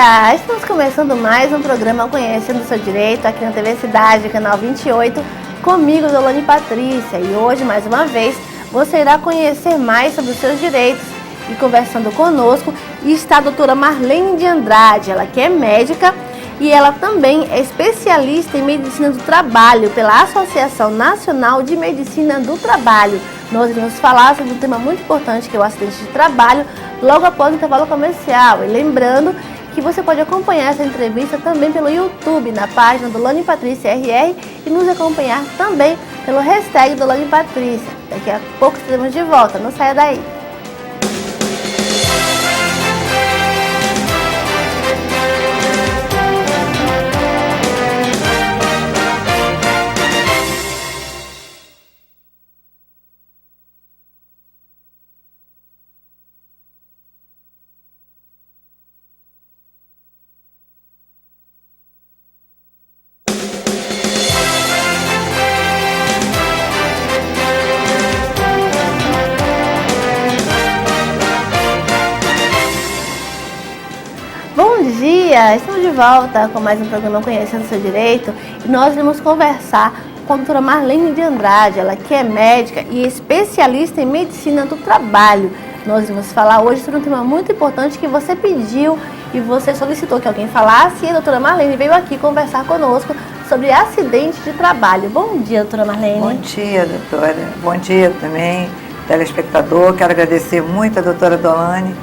dia! Estamos começando mais um programa Conhecendo o Seu Direito aqui na TV Cidade, canal 28, comigo, Deolane Patrícia. E hoje, mais uma vez, você irá conhecer mais sobre os seus direitos. E conversando conosco está a doutora Marlene de Andrade, ela que é médica e ela também é especialista em Medicina do Trabalho pela Associação Nacional de Medicina do Trabalho. Nós iremos falar sobre um tema muito importante que é o acidente de trabalho logo após o intervalo comercial. E lembrando que você pode acompanhar essa entrevista também pelo YouTube, na página do Deolane Patrícia RR, e nos acompanhar também pelo hashtag Deolane Patrícia. Daqui a pouco estaremos de volta, não saia daí. Bom dia! Estamos de volta com mais um programa Conhecendo o Seu Direito e nós vamos conversar com a doutora Marlene de Andrade, ela que é médica e especialista em Medicina do Trabalho. Nós vamos falar hoje sobre um tema muito importante que você pediu e você solicitou que alguém falasse, e a doutora Marlene veio aqui conversar conosco sobre acidente de trabalho. Bom dia, doutora Marlene. Bom dia, doutora. Bom dia também, telespectador. Quero agradecer muito a doutora Deolane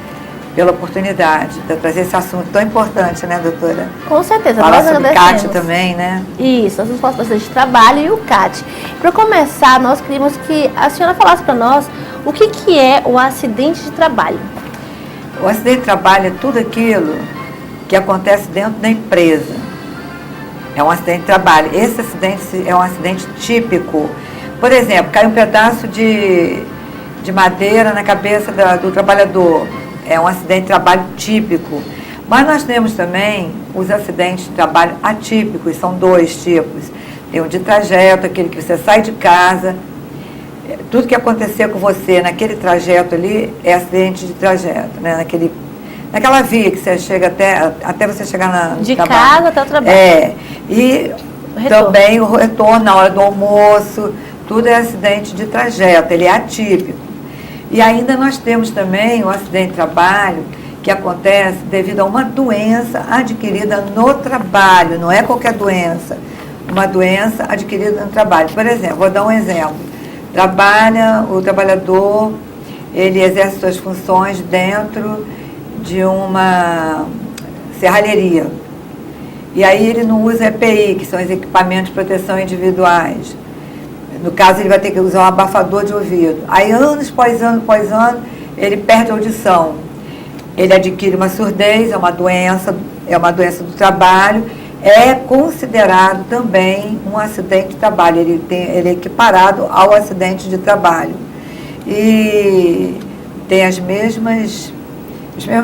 pela oportunidade de trazer esse assunto tão importante, né, doutora? Com certeza, falar nós sobre agradecemos. CAT também, né? Isso, nós vamos falar sobre acidente de trabalho e o CAT. Para começar, nós queríamos que a senhora falasse para nós o que é o acidente de trabalho. O acidente de trabalho é tudo aquilo que acontece dentro da empresa. É um acidente de trabalho. Esse acidente é um acidente típico. Por exemplo, cai um pedaço de madeira na cabeça do trabalhador. É um acidente de trabalho típico. Mas nós temos também os acidentes de trabalho atípicos, são dois tipos. Tem o de trajeto, aquele que você sai de casa, tudo que acontecer com você naquele trajeto ali é acidente de trajeto, né? Naquela via que você chega até você chegar no de trabalho. casa até o trabalho. E também o retorno na hora do almoço, tudo é acidente de trajeto, ele é atípico. E ainda nós temos também o acidente de trabalho que acontece devido a uma doença adquirida no trabalho, não é qualquer doença, uma doença adquirida no trabalho. Por exemplo, vou dar um exemplo. O trabalhador, ele exerce suas funções dentro de uma serralheria. E aí ele não usa EPI, que são os equipamentos de proteção individuais. No caso, ele vai ter que usar um abafador de ouvido. Aí, anos após ano, ele perde a audição. Ele adquire uma surdez, é uma doença do trabalho. É considerado também um acidente de trabalho. Ele é equiparado ao acidente de trabalho. E tem os mesmos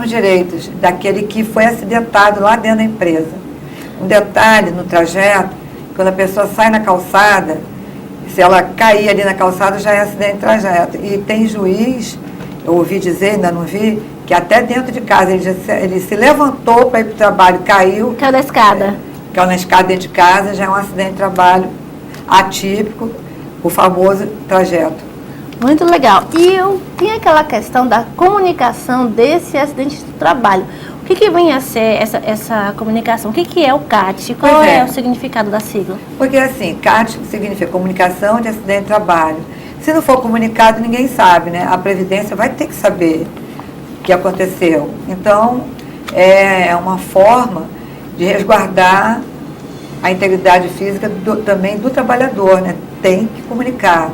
direitos daquele que foi acidentado lá dentro da empresa. Um detalhe no trajeto, quando a pessoa sai na calçada, se ela cair ali na calçada, já é acidente de trajeto. E tem juiz, eu ouvi dizer, ainda não vi, que até dentro de casa, ele se levantou para ir para o trabalho, caiu. Caiu da escada. Caiu na escada dentro de casa, já é um acidente de trabalho atípico, o famoso trajeto. Muito legal. E tem aquela questão da comunicação desse acidente de trabalho. O que vem a ser essa comunicação? O que é o CAT? Qual é o significado da sigla? Porque assim, CAT significa comunicação de acidente de trabalho. Se não for comunicado, ninguém sabe, né? A Previdência vai ter que saber o que aconteceu. Então, é uma forma de resguardar a integridade física também do trabalhador, né? Tem que comunicar,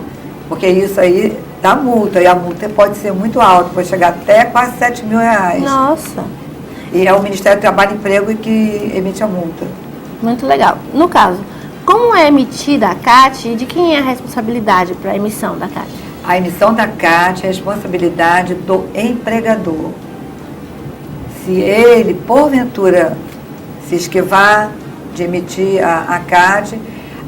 porque isso aí dá multa, e a multa pode ser muito alta, pode chegar até quase R$7 mil. Nossa! E é o Ministério do Trabalho e Emprego que emite a multa. Muito legal. No caso, como é emitida a CAT e de quem é a responsabilidade para a emissão da CAT? A emissão da CAT é responsabilidade do empregador. Se ele, porventura, se esquivar de emitir a CAT,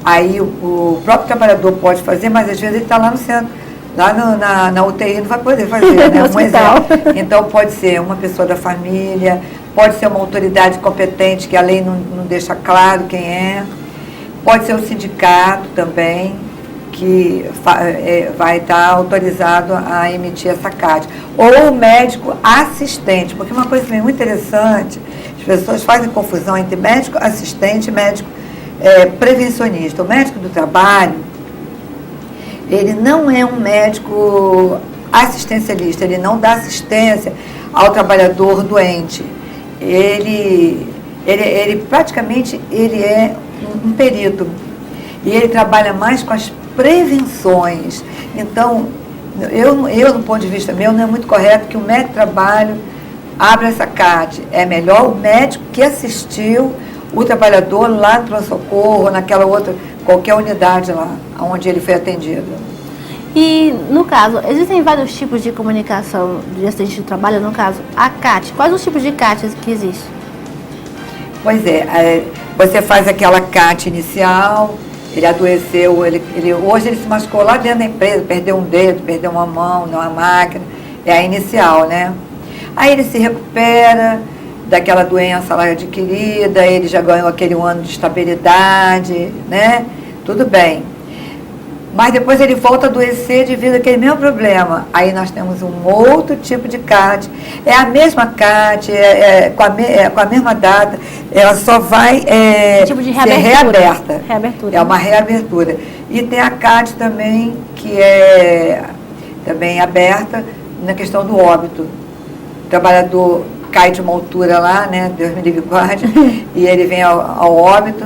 aí o próprio trabalhador pode fazer, mas às vezes ele está lá no centro, lá na UTI não vai poder fazer, né? Um exemplo. Então pode ser uma pessoa da família, pode ser uma autoridade competente que a lei não deixa claro quem é, pode ser o sindicato também, que vai estar autorizado a emitir essa CAT, ou o médico assistente, porque uma coisa muito interessante, as pessoas fazem confusão entre médico assistente e médico prevencionista. O médico do trabalho, ele não é um médico assistencialista, ele não dá assistência ao trabalhador doente. Ele praticamente é um perito, e ele trabalha mais com as prevenções. Então, eu do ponto de vista meu, não é muito correto que o médico de trabalho abra essa CAT. É melhor o médico que assistiu o trabalhador lá no pronto-socorro, naquela outra, qualquer unidade lá, onde ele foi atendido. E, no caso, existem vários tipos de comunicação de acidente de trabalho, no caso, a CAT. Quais os tipos de CAT que existem? Pois você faz aquela CAT inicial, ele adoeceu, hoje ele se machucou lá dentro da empresa, perdeu um dedo, perdeu uma mão, uma máquina, é a inicial, né? Aí ele se recupera daquela doença lá adquirida, ele já ganhou aquele ano de estabilidade, né? Tudo bem. Mas depois ele volta a adoecer devido àquele mesmo problema. Aí nós temos um outro tipo de CAT. É a mesma CAT, com a mesma data, ela só vai tipo de ser reaberta. Reabertura. É uma reabertura. E tem a CAT também, que é também aberta na questão do óbito. O trabalhador cai de uma altura lá, né, Deus me livre e guarde, e ele vem ao óbito.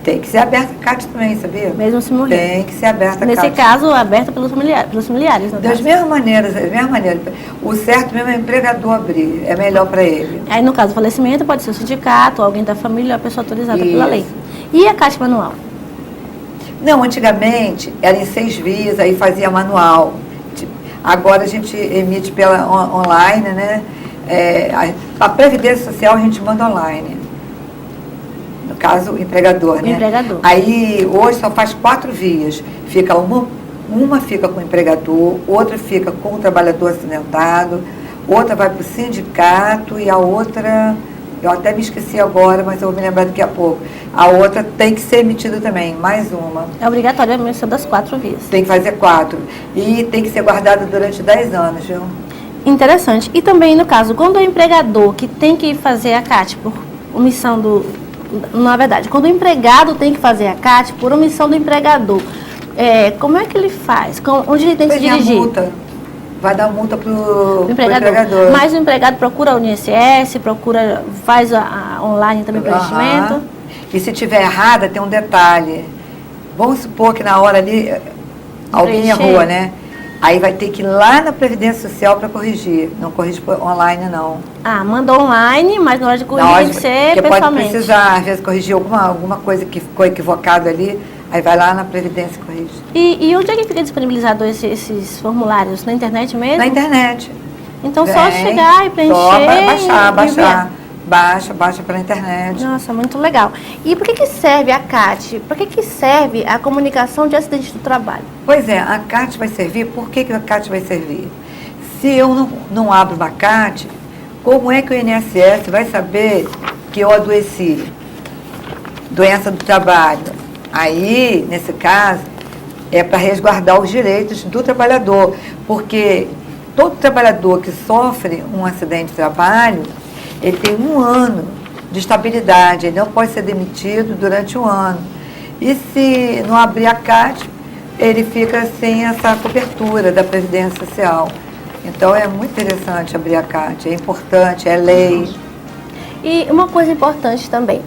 Tem que ser aberta a CAT também, sabia? Mesmo se morrer. Tem que ser aberta a CAT. Nesse caso, aberta pelos familiares, não é? Das mesmas maneiras. O certo mesmo é o empregador abrir, é melhor para ele. Aí, no caso do falecimento, pode ser o sindicato, alguém da família, a pessoa autorizada Isso. pela lei. E a CAT manual? Não, antigamente era em 6 vias, aí fazia manual. Agora a gente emite pela online, né? A Previdência Social a gente manda online. No caso, o empregador, né? Empregador. Aí, hoje só faz 4 vias. Fica uma fica com o empregador, outra fica com o trabalhador acidentado, outra vai para o sindicato e a outra, eu até me esqueci agora, mas eu vou me lembrar daqui a pouco. A outra tem que ser emitida também, mais uma. É obrigatório a emissão das 4 vias. Tem que fazer 4. E tem que ser guardada durante 10 anos, viu? Interessante. E também, no caso, quando é o empregador que tem que fazer a CAT por omissão na verdade, quando o empregado tem que fazer a CAT por omissão do empregador, como é que ele faz? Onde ele tem que se dirigir? Multa. Vai dar multa para o empregador. empregador. Mas o empregado procura o INSS, faz online também preenchimento. E se tiver errada, tem um detalhe. Vamos supor que na hora ali alguém errou, né? Aí vai ter que ir lá na Previdência Social para corrigir. Não corrige online, não. Ah, manda online, mas na hora de corrigir tem que ser pessoalmente. Pode precisar, às vezes, corrigir alguma coisa que ficou equivocada ali, aí vai lá na Previdência e corrige. E onde é que fica disponibilizado esses formulários? Na internet mesmo? Na internet. Então, só chegar e preencher. Só baixar. Baixa pela internet. Nossa, muito legal. E por que serve a CAT? Por que serve a comunicação de acidente do trabalho? Pois é, a CAT vai servir. Por que a CAT vai servir? Se eu não abro uma CAT, como é que o INSS vai saber que eu adoeci? Doença do trabalho. Aí, nesse caso, é para resguardar os direitos do trabalhador. Porque todo trabalhador que sofre um acidente de trabalho, ele tem 1 ano de estabilidade, ele não pode ser demitido durante 1 ano. E se não abrir a CAT, ele fica sem essa cobertura da Previdência Social. Então é muito interessante abrir a CAT, é importante, é lei. E uma coisa importante também,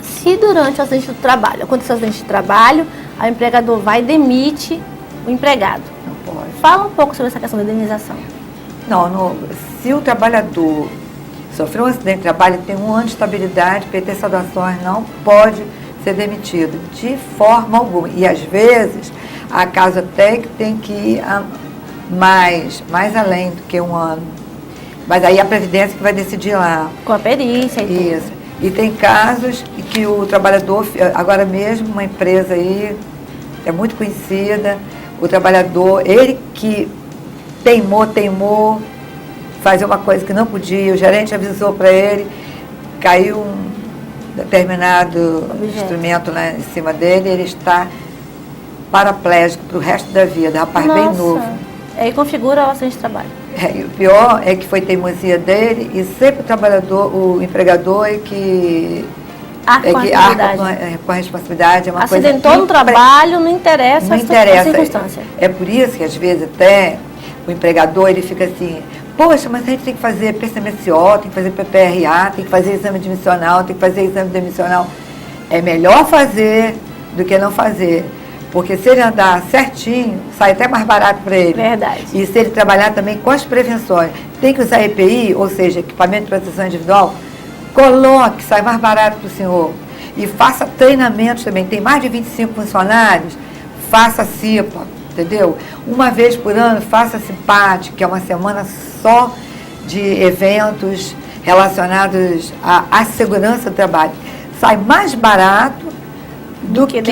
se durante o acidente do trabalho, aconteceu o acidente de trabalho, o empregador vai e demite o empregado. Não pode. Fala um pouco sobre essa questão da indenização. Se o trabalhador sofreu um acidente de trabalho, tem 1 ano de estabilidade, PT saudações, não pode ser demitido, de forma alguma. E às vezes, a casa técnica tem que ir mais além do que 1 ano. Mas aí a Previdência que vai decidir lá. Com a perícia e tudo. Isso. E tem casos em que o trabalhador, agora mesmo, uma empresa aí, é muito conhecida, o trabalhador, ele que teimou, fazer uma coisa que não podia, o gerente avisou para ele, caiu um determinado instrumento lá em cima dele, ele está paraplégico para o resto da vida, rapaz bem novo. Aí configura o acidente de trabalho. E o pior é que foi teimosia dele e sempre o trabalhador, o empregador é que arca com a responsabilidade. É uma acidentou coisa no trabalho, não interessa a circunstância. É por isso que às vezes até o empregador ele fica assim, poxa, mas a gente tem que fazer PCMSO, tem que fazer PPRA, tem que fazer exame admissional, tem que fazer exame demissional. É melhor fazer do que não fazer. Porque se ele andar certinho, sai até mais barato para ele. Verdade. E se ele trabalhar também com as prevenções, tem que usar EPI, ou seja, equipamento de proteção individual, coloque, sai mais barato para o senhor. E faça treinamentos também. Tem mais de 25 funcionários, faça CIPA, entendeu? Uma vez por ano, faça CIPAT, que é uma semana só de eventos relacionados à segurança do trabalho. Sai mais barato do que ele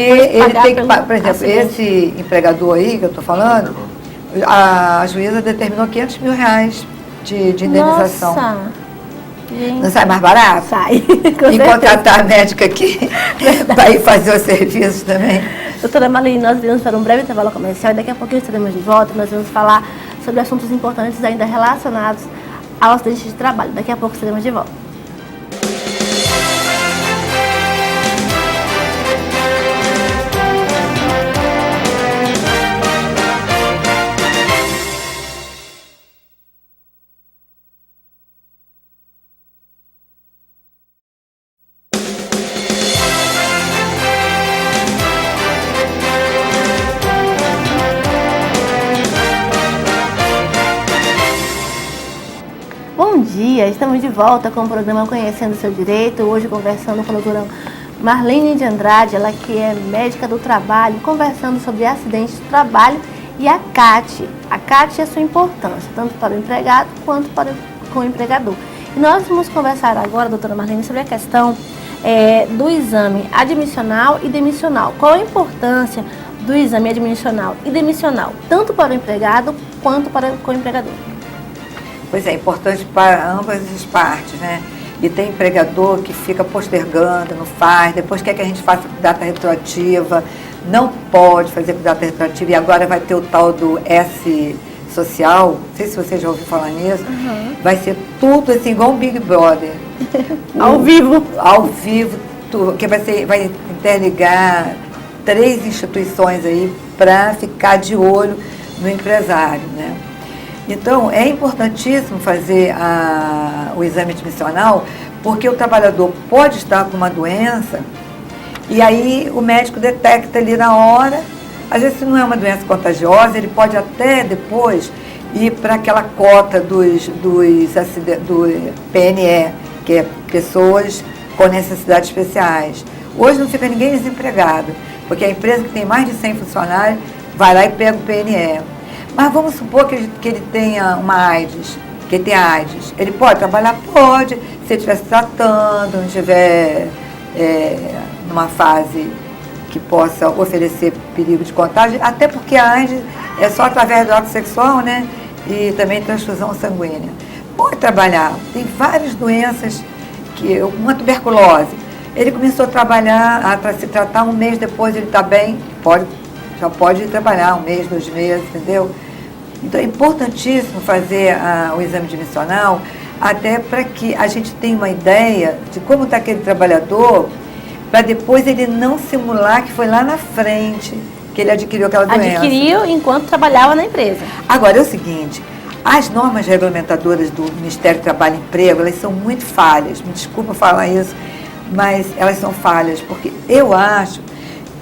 tem que pagar. Por exemplo, esse empregador aí que eu estou falando, a juíza determinou R$500 mil de indenização. Nossa. Não sai mais barato? Sai. E contratar a médica aqui para ir fazer os serviços também. Doutora Marlene, nós iremos para um breve intervalo comercial e daqui a pouquinho estaremos de volta. Nós vamos falar sobre assuntos importantes ainda relacionados ao acidente de trabalho. Daqui a pouco estaremos de volta. Bom dia, estamos de volta com o programa Conhecendo o Seu Direito, hoje conversando com a doutora Marlene de Andrade, ela que é médica do trabalho, conversando sobre acidentes de trabalho e a CAT. A CAT e a sua importância, tanto para o empregado quanto para o empregador. E nós vamos conversar agora, doutora Marlene, sobre a questão do exame admissional e demissional. Qual a importância do exame admissional e demissional, tanto para o empregado quanto para o empregador? Pois é, importante para ambas as partes, né? E tem empregador que fica postergando, não faz, depois quer que a gente faça data retroativa, não pode fazer com data retroativa, e agora vai ter o tal do S social, não sei se você já ouviu falar nisso, vai ser tudo assim, igual um Big Brother. Ao vivo. Ao vivo, tudo, que vai interligar 3 instituições aí para ficar de olho no empresário, né? Então, é importantíssimo fazer o exame admissional, porque o trabalhador pode estar com uma doença e aí o médico detecta ali na hora. Às vezes, se não é uma doença contagiosa, ele pode até depois ir para aquela cota do PNE, que é pessoas com necessidades especiais. Hoje não fica ninguém desempregado, porque a empresa que tem mais de 100 funcionários vai lá e pega o PNE. Mas vamos supor que ele tenha uma AIDS, que ele tenha AIDS. Ele pode trabalhar? Pode, se ele estiver se tratando, não estiver numa fase que possa oferecer perigo de contágio, até porque a AIDS é só através do ato sexual, né? E também transfusão sanguínea. Pode trabalhar, tem várias doenças, uma tuberculose. Ele começou a trabalhar, a se tratar, um mês depois ele está bem, já pode ir trabalhar 1 mês, 2 meses, entendeu? Então é importantíssimo fazer o exame admissional, até para que a gente tenha uma ideia de como está aquele trabalhador, para depois ele não simular que foi lá na frente que ele adquiriu aquela doença. Adquiriu enquanto trabalhava na empresa. Agora, é o seguinte, as normas regulamentadoras do Ministério do Trabalho e Emprego, elas são muito falhas, me desculpa falar isso, mas elas são falhas, porque eu acho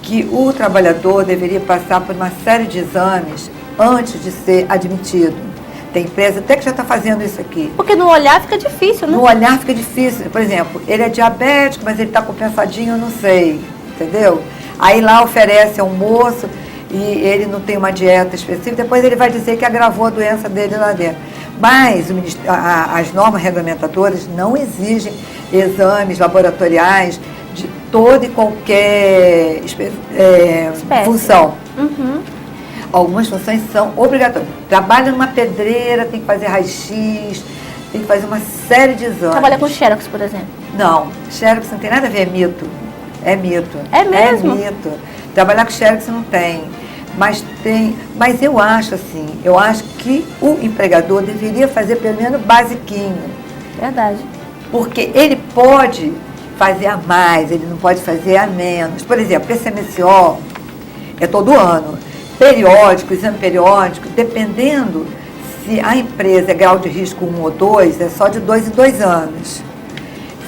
que o trabalhador deveria passar por uma série de exames antes de ser admitido. Tem empresa até que já está fazendo isso aqui. Porque no olhar fica difícil, né? No olhar fica difícil. Por exemplo, ele é diabético, mas ele está compensadinho, eu não sei, entendeu? Aí lá oferece almoço e ele não tem uma dieta específica, depois ele vai dizer que agravou a doença dele lá dentro. Mas as normas regulamentadoras não exigem exames laboratoriais de toda e qualquer função. Algumas funções são obrigatórias. Trabalha numa pedreira, tem que fazer raio-x, tem que fazer uma série de exames. Trabalha com Xerox, por exemplo? Não, Xerox não tem nada a ver, é mito. É mito. É mesmo? É mito. Trabalhar com Xerox não tem. Mas eu acho assim, eu acho que o empregador deveria fazer pelo menos basiquinho. Verdade. Porque ele pode fazer a mais, ele não pode fazer a menos. Por exemplo, PCMSO é todo ano. Periódico, exame periódico, dependendo se a empresa é grau de risco 1 ou 2, é só de 2 em 2 anos.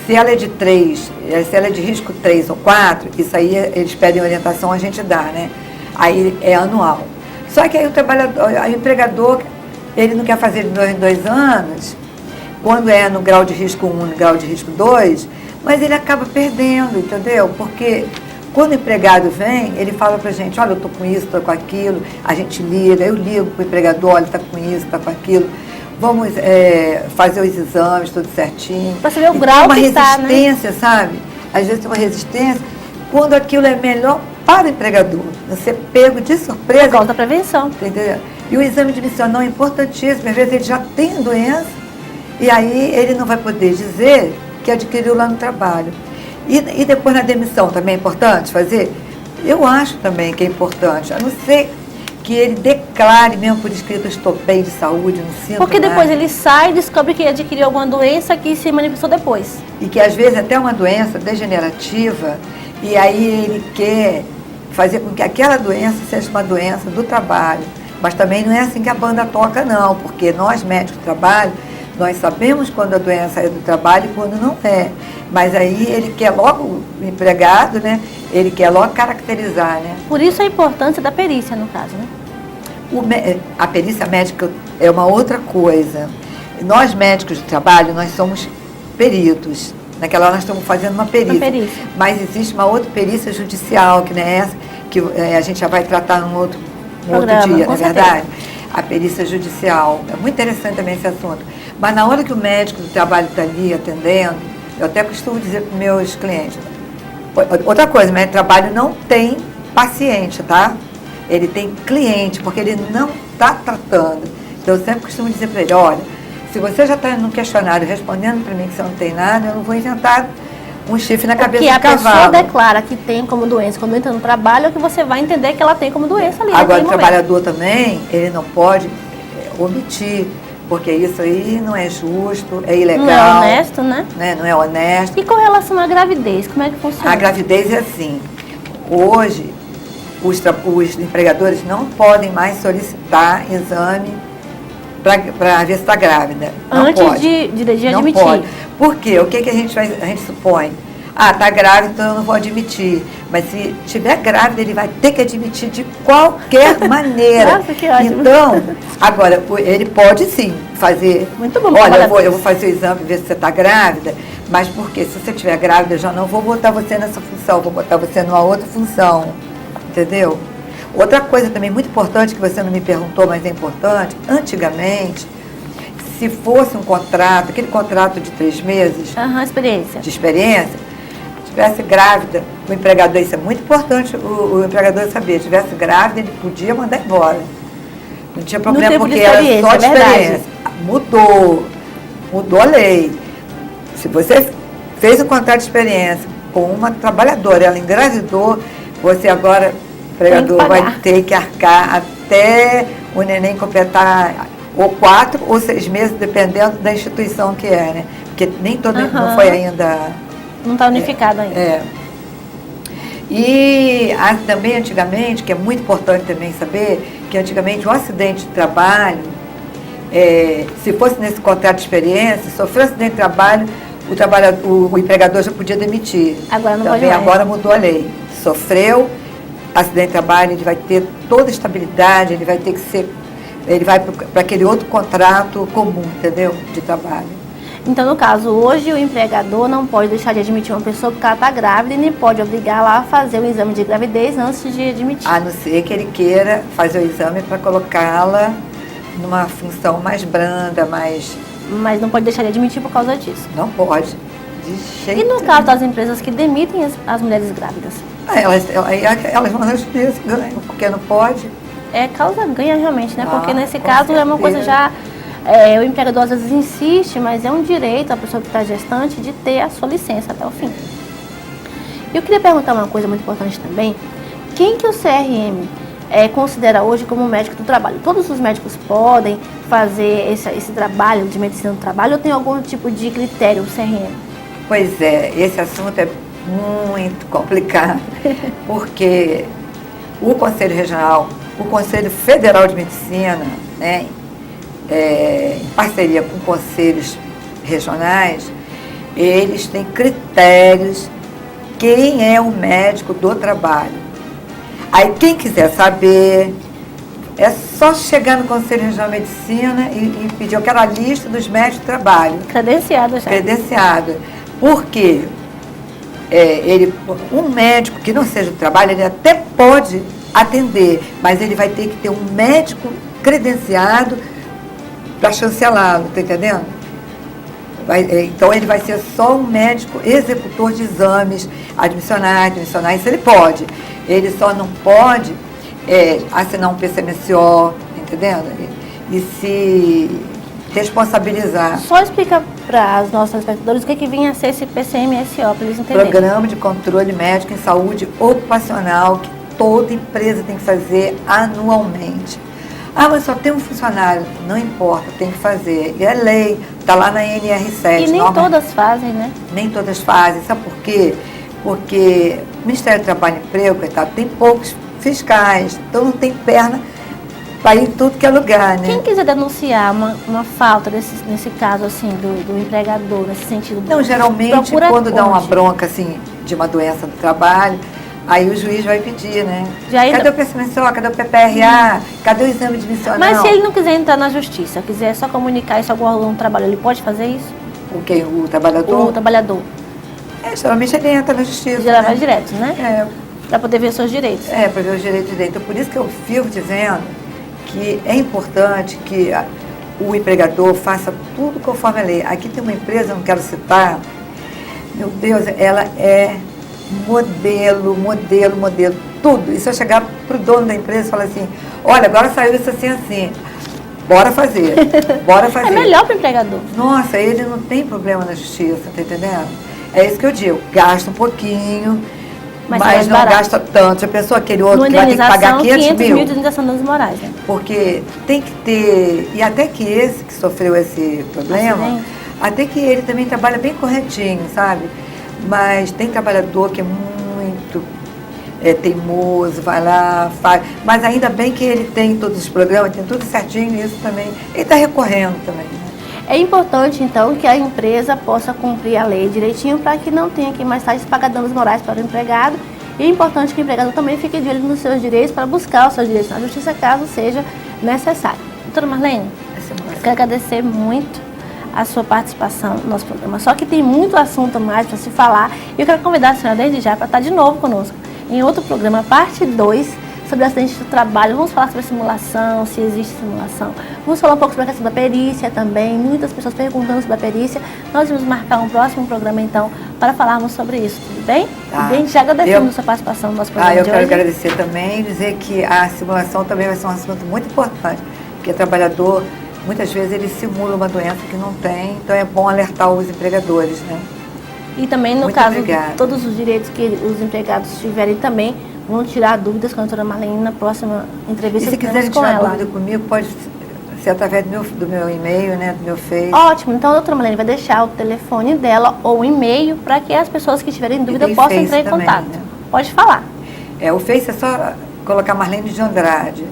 Se ela é de 3, se ela é de risco 3 ou 4, isso aí eles pedem orientação, a gente dá, né? Aí é anual. Só que aí o empregador, ele não quer fazer de 2 em 2 anos, quando é no grau de risco 1, no grau de risco 2, mas ele acaba perdendo, entendeu? Porque quando o empregado vem, ele fala pra gente, olha, eu tô com isso, tô com aquilo, a gente liga, eu ligo pro empregador, olha, tá com isso, tá com aquilo. Vamos fazer os exames, tudo certinho. Para saber o grau que está, né? Uma resistência, sabe? Às vezes tem uma resistência, quando aquilo é melhor para o empregador. Você pego de surpresa. Por causa da prevenção. Entendeu? E o exame admissional é importantíssimo. Às vezes ele já tem a doença e aí ele não vai poder dizer que adquiriu lá no trabalho. E depois na demissão também é importante fazer? Eu acho também que é importante. A não ser que ele declare mesmo por escrito, estou bem de saúde, não sinto Porque nada. depois ele sai e descobre que adquiriu alguma doença que se manifestou depois. E que às vezes até uma doença degenerativa, e aí ele quer fazer com que aquela doença seja uma doença do trabalho. Mas também não é assim que a banda toca, não, porque nós médicos do trabalho, nós sabemos quando a doença é do trabalho e quando não é. Mas aí ele quer logo, o empregado, né? Ele quer logo caracterizar, né? Por isso a importância da perícia, no caso, né? A perícia médica é uma outra coisa. Nós médicos do trabalho, nós somos peritos. Naquela hora nós estamos fazendo uma perícia. Mas existe uma outra perícia judicial, que não é essa, que a gente já vai tratar num outro dia, não é verdade? A perícia judicial. É muito interessante também esse assunto. Mas na hora que o médico do trabalho está ali atendendo, eu até costumo dizer para os meus clientes, outra coisa, o médico do trabalho não tem paciente, tá? Ele tem cliente, porque ele não está tratando. Então eu sempre costumo dizer para ele, olha, se você já está no questionário respondendo para mim que você não tem nada, eu não vou inventar um chifre na cabeça do cavalo. Porque a pessoa declara que tem como doença quando entra no trabalho, é que você vai entender que ela tem como doença ali. Agora, o trabalhador também, ele não pode omitir, porque isso aí não é justo, é ilegal. Não é honesto, né? Não é honesto. E com relação à gravidez, como é que funciona? A gravidez é assim, hoje os empregadores não podem mais solicitar exame para ver se está grávida. Não Antes pode. de admitir. Não pode. Por quê? O que a gente supõe? Ah, está grávida, então eu não vou admitir. Mas se estiver grávida, ele vai ter que admitir de qualquer maneira. Nossa, que ótimo. Então, agora, ele pode sim fazer. Muito bom. Olha, eu vou fazer o exame, ver se você está grávida, mas porque se você estiver grávida, eu já não vou botar você nessa função, vou botar você numa outra função. Entendeu? Outra coisa também muito importante, que você não me perguntou, mas é importante, antigamente, se fosse um contrato, aquele contrato de 3 meses experiência. de experiência, estivesse grávida, o empregador, isso é muito importante o empregador saber, estivesse grávida, ele podia mandar embora. Não tinha problema, porque era só de experiência. Mudou a lei. Se você fez um contrato de experiência com uma trabalhadora, ela engravidou, você agora, o empregador, vai ter que arcar até o neném completar ou 4 ou 6 meses, dependendo da instituição que é, né? Porque nem todo não foi ainda... Não está unificado ainda. E também antigamente, que é muito importante também saber, que antigamente o acidente de trabalho, se fosse nesse contrato de experiência, sofreu acidente de trabalho, o empregador já podia demitir. Agora não também pode mais. Agora mudou a lei. Sofreu acidente de trabalho, ele vai ter toda a estabilidade, ele vai ter que ser, ele vai para aquele outro contrato comum, entendeu? De trabalho. Então, no caso, hoje o empregador não pode deixar de admitir uma pessoa porque ela está grávida e nem pode obrigar-la a fazer o exame de gravidez antes de admitir. A não ser que ele queira fazer o exame para colocá-la numa função mais branda, mais... Mas não pode deixar de admitir por causa disso. Não pode, de jeito E no caso das empresas que demitem as mulheres grávidas? Elas vão nas justiça, ganham, porque não pode. É causa ganha realmente, né? Porque nesse caso é uma coisa já O empregador às vezes insiste, mas é um direito a pessoa que está gestante de ter a sua licença até o fim. Eu queria perguntar uma coisa muito importante também. Quem que o CRM considera hoje como médico do trabalho? Todos os médicos podem fazer esse trabalho de medicina do trabalho ou tem algum tipo de critério o CRM? Pois é, esse assunto é muito complicado, porque o Conselho Regional, o Conselho Federal de Medicina, né, em parceria com conselhos regionais, eles têm critérios quem é o médico do trabalho. Aí quem quiser saber, é só chegar no Conselho Regional de Medicina e pedir, eu quero a lista dos médicos do trabalho. Credenciado já. Credenciado. Por quê? Um médico que não seja do trabalho, ele até pode atender, mas ele vai ter que ter um médico credenciado para chancelá-lo, tá entendendo? Então ele vai ser só um médico executor de exames, admissionar, isso ele pode. Ele só não pode assinar um PCMSO, entendendo? E se responsabilizar. Só explica para os nossos espectadores o que vinha a ser esse PCMSO, para eles entenderem. Programa de Controle Médico em Saúde Ocupacional, que toda empresa tem que fazer anualmente. Ah, mas só tem um funcionário. Não importa, tem que fazer. E é lei, está lá na NR7. E nem todas fazem, né? Nem todas fazem. Sabe por quê? Porque o Ministério do Trabalho e Emprego, coitado, tem poucos fiscais, então não tem perna para ir em tudo que é lugar, né? Quem quiser denunciar uma falta nesse caso, assim, do empregador, nesse sentido... Não, geralmente, quando dá uma bronca, assim, de uma doença do trabalho, aí o juiz vai pedir, né? Cadê o PCMSO? Cadê o PPRA? Cadê o exame admissional? Mas se ele não quiser entrar na justiça, quiser só comunicar isso a algum órgão do trabalho, ele pode fazer isso? O quem? O trabalhador? O trabalhador. Geralmente ele entra na justiça. Já vai direto, né? Para poder ver os seus direitos. Para ver os direitos dele. Então, por isso que eu fico dizendo que é importante que o empregador faça tudo conforme a lei. Aqui tem uma empresa, não quero citar, meu Deus, ela é modelo, tudo. E se eu chegar para o dono da empresa e falar assim, olha, agora saiu isso assim, bora fazer. É melhor para o empregador. Nossa, ele não tem problema na justiça, tá entendendo? É isso que eu digo, gasta um pouquinho, mas não gasta tanto. Já pensou aquele outro que vai ter que pagar 500 mil? De indenização danos morais, né? Porque tem que ter, e até que esse que sofreu esse problema, até que ele também trabalha bem corretinho, sabe? Mas tem trabalhador que é muito teimoso, vai lá, faz. Mas ainda bem que ele tem todos os programas, tem tudo certinho, isso também. Ele está recorrendo também, né? É importante, então, que a empresa possa cumprir a lei direitinho para que não tenha que mais tarde pagar danos morais para o empregado. E é importante que o empregado também fique de olho nos seus direitos para buscar os seus direitos na justiça, caso seja necessário. Doutora Marlene, eu quero agradecer muito a sua participação no nosso programa. Só que tem muito assunto mais para se falar e eu quero convidar a senhora desde já para estar de novo conosco em outro programa, parte 2, sobre acidentes do trabalho. Vamos falar sobre simulação, se existe simulação. Vamos falar um pouco sobre a questão da perícia também. Muitas pessoas perguntando sobre a perícia. Nós vamos marcar um próximo programa, então, para falarmos sobre isso. Tudo bem? Tá. Bem, já agradecemos a sua participação no nosso programa eu quero agradecer também e dizer que a simulação também vai ser um assunto muito importante, porque o trabalhador, muitas vezes, ele simula uma doença que não tem, então é bom alertar os empregadores, né? E também, no caso, todos os direitos que os empregados tiverem também, vão tirar dúvidas com a doutora Marlene na próxima entrevista. E se quiserem tirar dúvida comigo, pode ser através do meu e-mail, né, do meu Face. Ótimo, então a doutora Marlene vai deixar o telefone dela ou o e-mail para que as pessoas que tiverem dúvida possam entrar em contato. Né? Pode falar. O Face é só colocar Marlene de Andrade.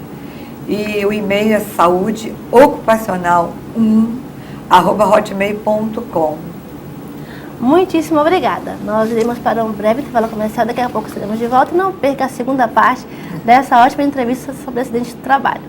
E o e-mail é saudeocupacional1@hotmail.com. Muitíssimo obrigada. Nós iremos para um breve intervalo comercial, daqui a pouco estaremos de volta e não perca a segunda parte dessa ótima entrevista sobre acidente de trabalho.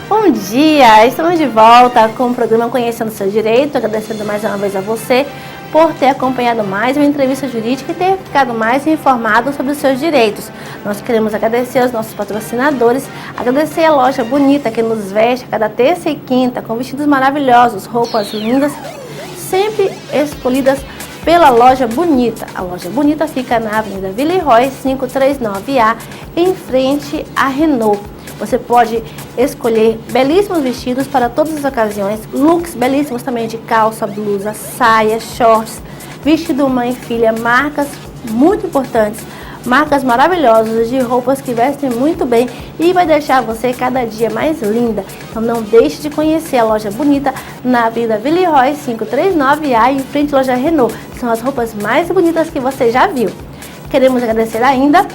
Bom dia, estamos de volta com o programa Conhecendo o Seu Direito, agradecendo mais uma vez a você por ter acompanhado mais uma entrevista jurídica e ter ficado mais informado sobre os seus direitos. Nós queremos agradecer aos nossos patrocinadores, agradecer a Loja Bonita, que nos veste a cada terça e quinta com vestidos maravilhosos, roupas lindas, sempre escolhidas pela Loja Bonita. A Loja Bonita fica na Avenida Villeroy 539A, em frente à Renault. Você pode escolher belíssimos vestidos para todas as ocasiões, looks belíssimos também de calça, blusa, saia, shorts, vestido mãe e filha, marcas muito importantes, marcas maravilhosas de roupas que vestem muito bem e vai deixar você cada dia mais linda. Então não deixe de conhecer a Loja Bonita na Avenida Villeroy 539A, em frente à Loja Renault. São as roupas mais bonitas que você já viu. Queremos agradecer ainda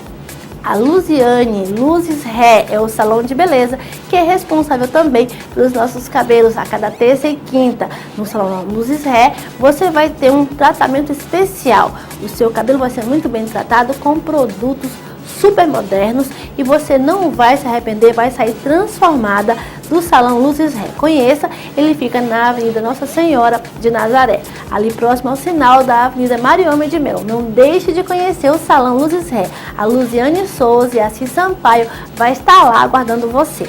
a Luziane, Luzes Hair, é o salão de beleza que é responsável também pelos nossos cabelos a cada terça e quinta. No salão Luzes Hair você vai ter um tratamento especial. O seu cabelo vai ser muito bem tratado com produtos super modernos e você não vai se arrepender, vai sair transformada do salão Luzes Hair. Conheça, ele fica na Avenida Nossa Senhora de Nazaré, ali próximo ao sinal da Avenida Mariôme de Melo. Não deixe de conhecer o salão Luzes Hair. A Luziane Souza e a Assis Sampaio vai estar lá aguardando você.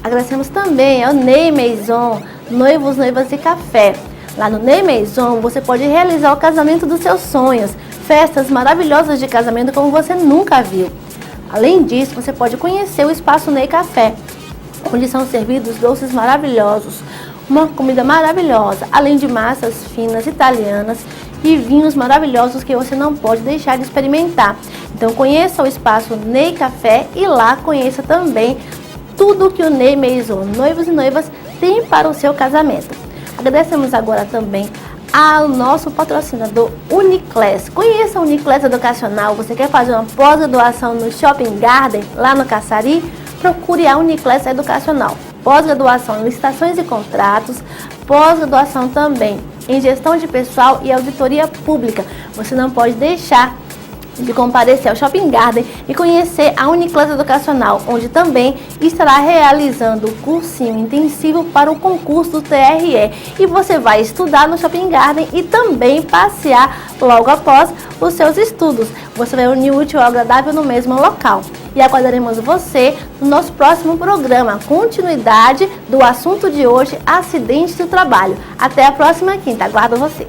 Agradecemos também ao Ney Maison, noivos, noivas e café. Lá no Ney Maison você pode realizar o casamento dos seus sonhos, festas maravilhosas de casamento como você nunca viu. Além disso, você pode conhecer o Espaço Ney Café, onde são servidos doces maravilhosos, uma comida maravilhosa, além de massas finas italianas e vinhos maravilhosos que você não pode deixar de experimentar. Então conheça o Espaço Ney Café e lá conheça também tudo que o Ney Maison, noivos e noivas, tem para o seu casamento. Agradecemos agora também ao nosso patrocinador Uniclass. Conheça a Uniclass Educacional. Você quer fazer uma pós-graduação no Shopping Garden, lá no Caçari? Procure a Uniclass Educacional. Pós-graduação em licitações e contratos, pós-graduação também em gestão de pessoal e auditoria pública. Você não pode deixar de comparecer ao Shopping Garden e conhecer a Uniclass Educacional, onde também estará realizando o cursinho intensivo para o concurso do TRE. E você vai estudar no Shopping Garden e também passear logo após os seus estudos. Você vai unir o útil ao agradável no mesmo local. E aguardaremos você no nosso próximo programa, continuidade do assunto de hoje, acidentes do trabalho. Até a próxima quinta, aguardo você.